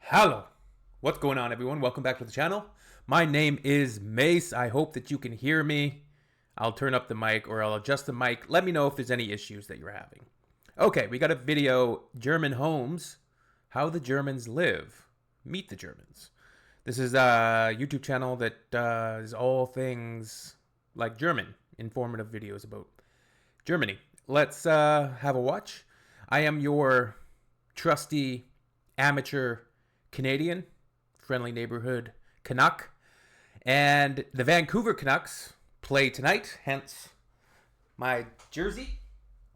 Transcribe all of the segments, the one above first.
Hello, what's going on everyone? Welcome back to the channel. My name is Mace. I hope that you can hear me. I'll turn up the mic or I'll adjust the mic. Let me know if there's any issues that you're having. Okay, we got a video, German Homes, How the Germans Live. Meet the Germans. This is a YouTube channel that is all things like German, informative videos about Germany. Let's have a watch. I am your trusty amateur Canadian, friendly neighborhood Canuck, and the Vancouver Canucks play tonight, hence my jersey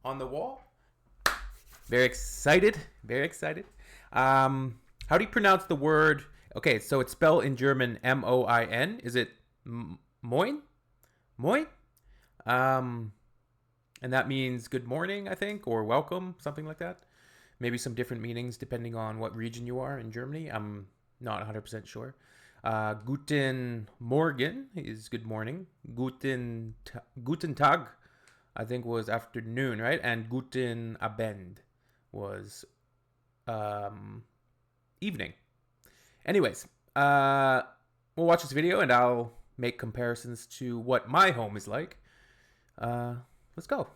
on the wall. Very excited, very excited. How do you pronounce the word? Okay, so it's spelled in German M-O-I-N. Is it moin? Moin? And that means good morning, I think, or welcome, something like that. Maybe some different meanings depending on what region you are in Germany. I'm not 100% sure. Guten Morgen is good morning. Guten Tag, I think, was afternoon, right? And Guten Abend was evening. Anyways, we'll watch this video and I'll make comparisons to what my home is like. Let's go.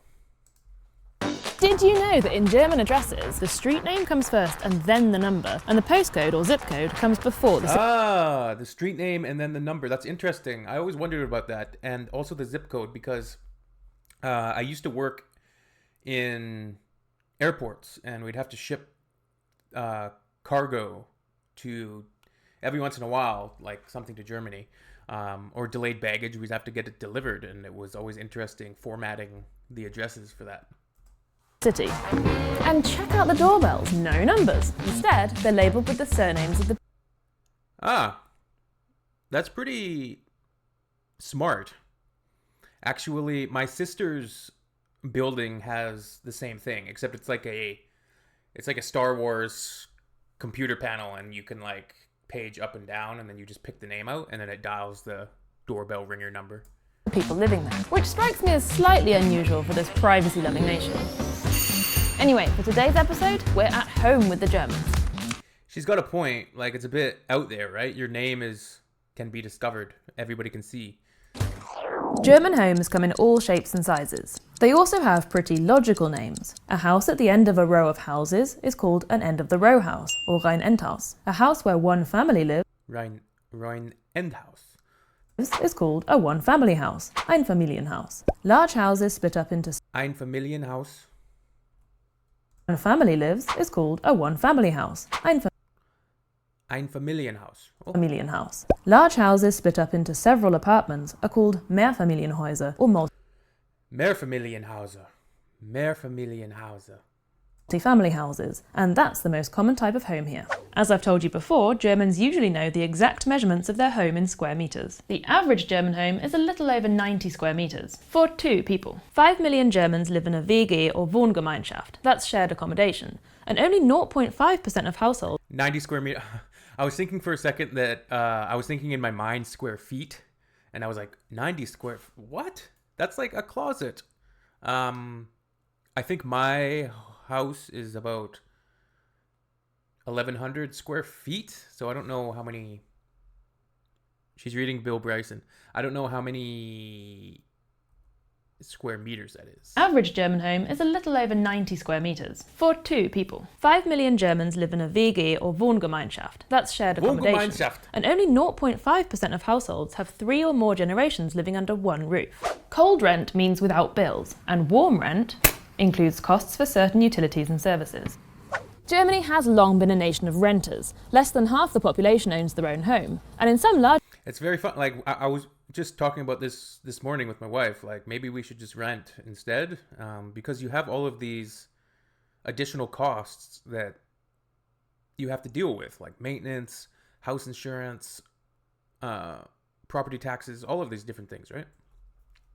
Did you know that in German addresses, the street name comes first and then the number, and the postcode or zip code comes before the the street name and then the number. That's interesting. I always wondered about that. And also the zip code, because I used to work in airports and we'd have to ship cargo to, every once in a while, like something to Germany, or delayed baggage. We'd have to get it delivered, and it was always interesting formatting the addresses for that. city. And check out the doorbells, no numbers. Instead, they're labelled with the surnames of the... That's pretty smart. Actually, my sister's building has the same thing, except it's like a Star Wars computer panel, and you can like page up and down, and then you just pick the name out, and then it dials the doorbell ringer number. People living there, which strikes me as slightly unusual for this privacy-loving nation. Anyway, for today's episode, we're at home with the Germans. She's got a point. Like, it's a bit out there, right? Your name can be discovered. Everybody can see. German homes come in all shapes and sizes. They also have pretty logical names. A house at the end of a row of houses is called an end of the row house, or ein Endhaus. A house where one family lives Rein Endhaus. is called a one-family house, ein Familienhaus. Large houses split up into Ein Familienhaus. one family lives is called a one-family house, ein Familienhaus. Oh. Familienhaus. Large houses split up into several apartments are called Mehrfamilienhäuser or Mehrfamilienhäuser. Mehrfamilienhäuser. multi-family houses, and that's the most common type of home here. As I've told you before, Germans usually know the exact measurements of their home in square meters. The average German home is a little over 90 square meters for 2 people. 5 million Germans live in a WG or Wohngemeinschaft, that's shared accommodation, and only 0.5% of households 90 square meter. I was thinking for a second that I was thinking in my mind square feet, and I was like, 90 square. What? That's like a closet. I think my house is about 1,100 square feet, so I don't know how many. She's reading Bill Bryson. I don't know how many square meters that is. Average German home is a little over 90 square meters for 2 people. 5 million Germans live in a WG or Wohngemeinschaft, that's shared accommodation, and only 0.5% of households have 3 or more generations living under one roof. Cold rent means without bills, and warm rent includes costs for certain utilities and services. Germany has long been a nation of renters. Less than half the population owns their own home, and in some large... It's very fun. Like, I was just talking about this morning with my wife. Like, maybe we should just rent instead, because you have all of these additional costs that you have to deal with, like maintenance, house insurance, property taxes, all of these different things, right?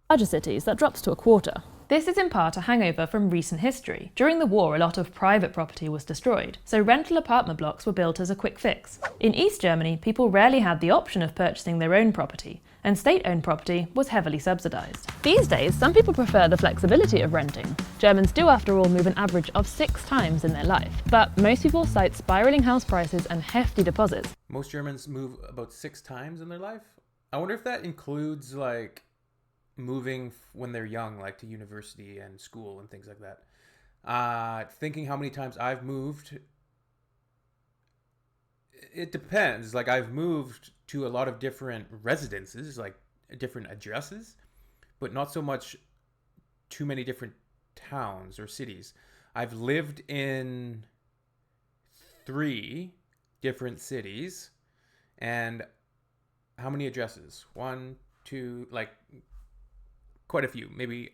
Larger cities, that drops to a quarter. This is in part a hangover from recent history. During the war, a lot of private property was destroyed, so rental apartment blocks were built as a quick fix. In East Germany, people rarely had the option of purchasing their own property, and state-owned property was heavily subsidised. These days, some people prefer the flexibility of renting. Germans do, after all, move an average of 6 times in their life, but most people cite spiralling house prices and hefty deposits. Most Germans move about 6 times in their life? I wonder if that includes, like, moving when they're young, like to university and school and things like that. Thinking how many times I've moved, it depends. Like, I've moved to a lot of different residences, like different addresses, but not so much too many different towns or cities. I've lived in 3 different cities, and how many addresses? 1, 2, like quite a few, maybe.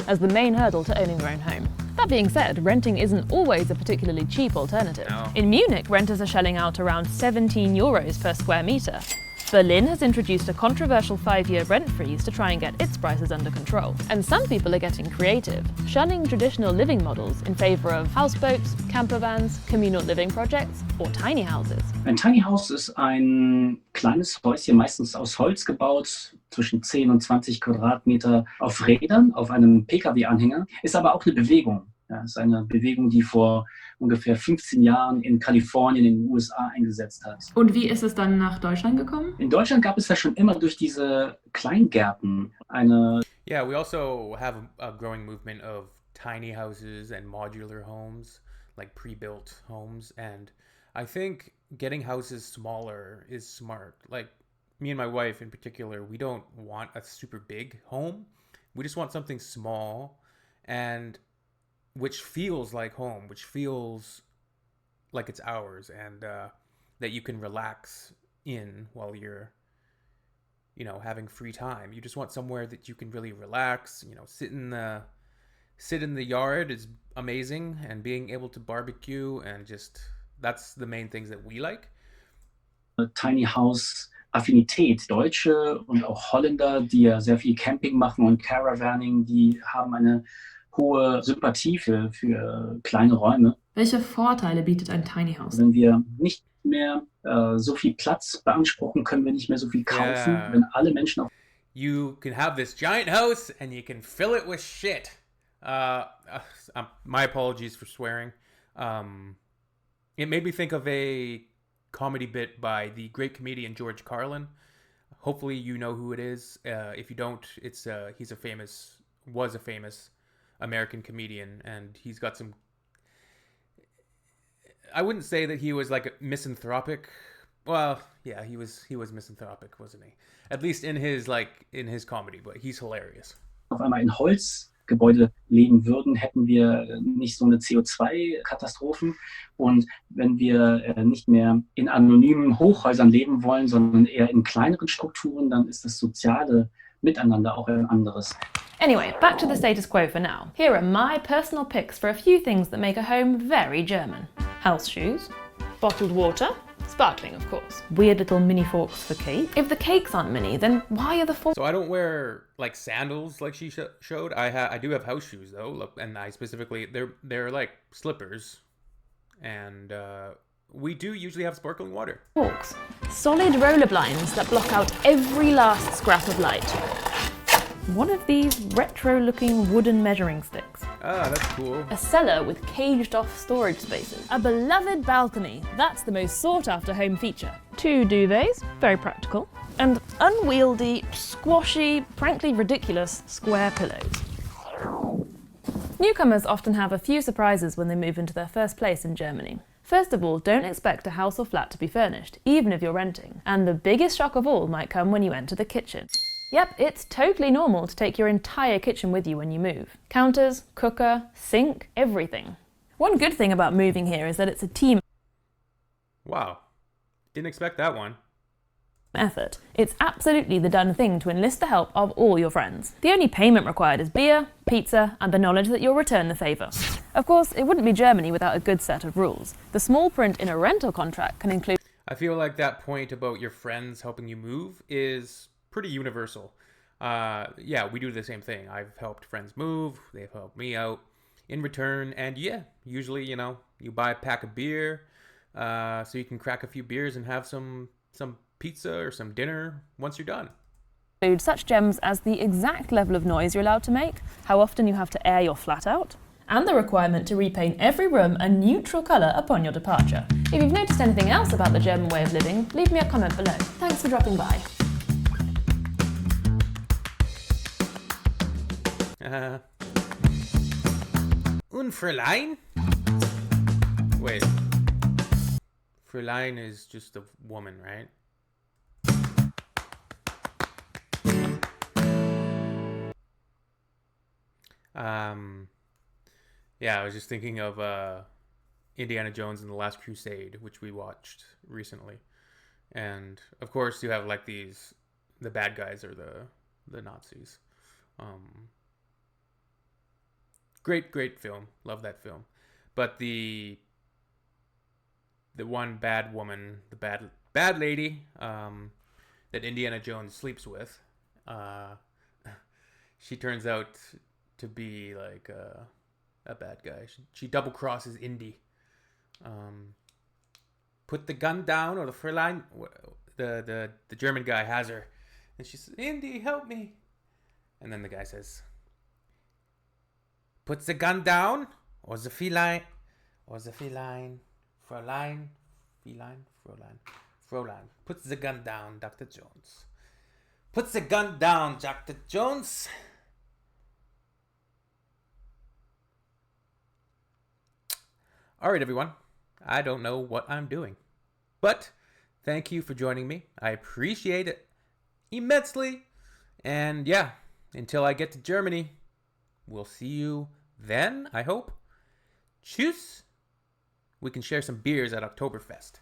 As the main hurdle to owning your own home. That being said, renting isn't always a particularly cheap alternative. No. In Munich, renters are shelling out around 17 euros per square metre. Berlin has introduced a controversial 5-year rent freeze to try and get its prices under control. And some people are getting creative, shunning traditional living models in favour of houseboats, campervans, communal living projects or tiny houses. Ein Tiny House ist ein kleines Häuschen, meistens aus Holz gebaut, zwischen 10 und 20 Quadratmeter auf Rädern, auf einem Pkw-Anhänger, ist aber auch eine Bewegung. Ja, ist eine Bewegung, die vor ungefähr 15 Jahren in Kalifornien in den USA eingesetzt hat. Und wie ist es dann nach Deutschland gekommen? In Deutschland gab es ja schon immer durch diese Kleingärten eine... Yeah, we also have a growing movement of tiny houses and modular homes, like pre-built homes. And I think getting houses smaller is smart. Like, me and my wife in particular, we don't want a super big home. We just want something small and which feels like home, which feels like it's ours, and that you can relax in while you're, you know, having free time. You just want somewhere that you can really relax, you know, sit in the yard is amazing, and being able to barbecue, and just, that's the main things that we like. Tiny House Affinität. Deutsche und auch Holländer, die ja sehr viel Camping machen und Caravaning, die haben eine hohe Sympathie für kleine Räume. Welche Vorteile bietet ein Tiny House? Wenn wir nicht mehr so viel Platz beanspruchen, können wir nicht mehr so viel kaufen. Yeah. Wenn alle Menschen auf... You can have this giant house and you can fill it with shit. My apologies for swearing. It made me think of a comedy bit by the great comedian George Carlin. Hopefully you know who it is. If you don't, it's was a famous American comedian, and he's got some... I wouldn't say that he was like misanthropic. Well, yeah, he was misanthropic, wasn't he? At least in his comedy, but he's hilarious. Auf einmal in Holzgebäude leben würden, hätten wir nicht so eine CO2-Katastrophen. Und wenn wir nicht mehr in anonymen Hochhäusern leben wollen, sondern eher in kleineren Strukturen, dann ist das soziale Miteinander auch ein anderes. Anyway, back to the status quo for now. Here are my personal picks for a few things that make a home very German. House shoes, bottled water, sparkling of course, weird little mini forks for cake. If the cakes aren't mini, then why are the forks? So I don't wear like sandals like she showed. I do have house shoes though. Look, and I specifically they're like slippers, and we do usually have sparkling water. Forks, solid roller blinds that block out every last scrap of light. One of these retro-looking wooden measuring sticks. Ah, that's cool. A cellar with caged-off storage spaces. A beloved balcony. That's the most sought-after home feature. 2 duvets, very practical. And unwieldy, squashy, frankly ridiculous square pillows. Newcomers often have a few surprises when they move into their first place in Germany. First of all, don't expect a house or flat to be furnished, even if you're renting. And the biggest shock of all might come when you enter the kitchen. Yep, it's totally normal to take your entire kitchen with you when you move. Counters, cooker, sink, everything. One good thing about moving here is that it's a team Wow. Didn't expect that one. effort. It's absolutely the done thing to enlist the help of all your friends. The only payment required is beer, pizza, and the knowledge that you'll return the favour. Of course, it wouldn't be Germany without a good set of rules. The small print in a rental contract can include... I feel like that point about your friends helping you move is pretty universal. Yeah, we do the same thing. I've helped friends move, they've helped me out in return, and yeah, usually, you buy a pack of beer, so you can crack a few beers and have some pizza or some dinner once you're done. Include such gems as the exact level of noise you're allowed to make, how often you have to air your flat out, and the requirement to repaint every room a neutral colour upon your departure. If you've noticed anything else about the German way of living, leave me a comment below. Thanks for dropping by. Un Fräulein? Wait. Fräulein is just a woman, right? Yeah, I was just thinking of Indiana Jones and the Last Crusade, which we watched recently. And of course you have like the bad guys are the Nazis. Great film. Love that film. But the one bad woman, the bad lady that Indiana Jones sleeps with, she turns out to be like a bad guy. She double crosses Indy. Put the gun down, or the Fräulein, the German guy has her, and she says, "Indy, help me." And then the guy says, "Put the gun down, or the feline, Fräulein, put the gun down, Dr. Jones. Put the gun down, Dr. Jones." All right, everyone. I don't know what I'm doing, but thank you for joining me. I appreciate it immensely. And yeah, until I get to Germany, we'll see you then, I hope. Tschüss. We can share some beers at Oktoberfest.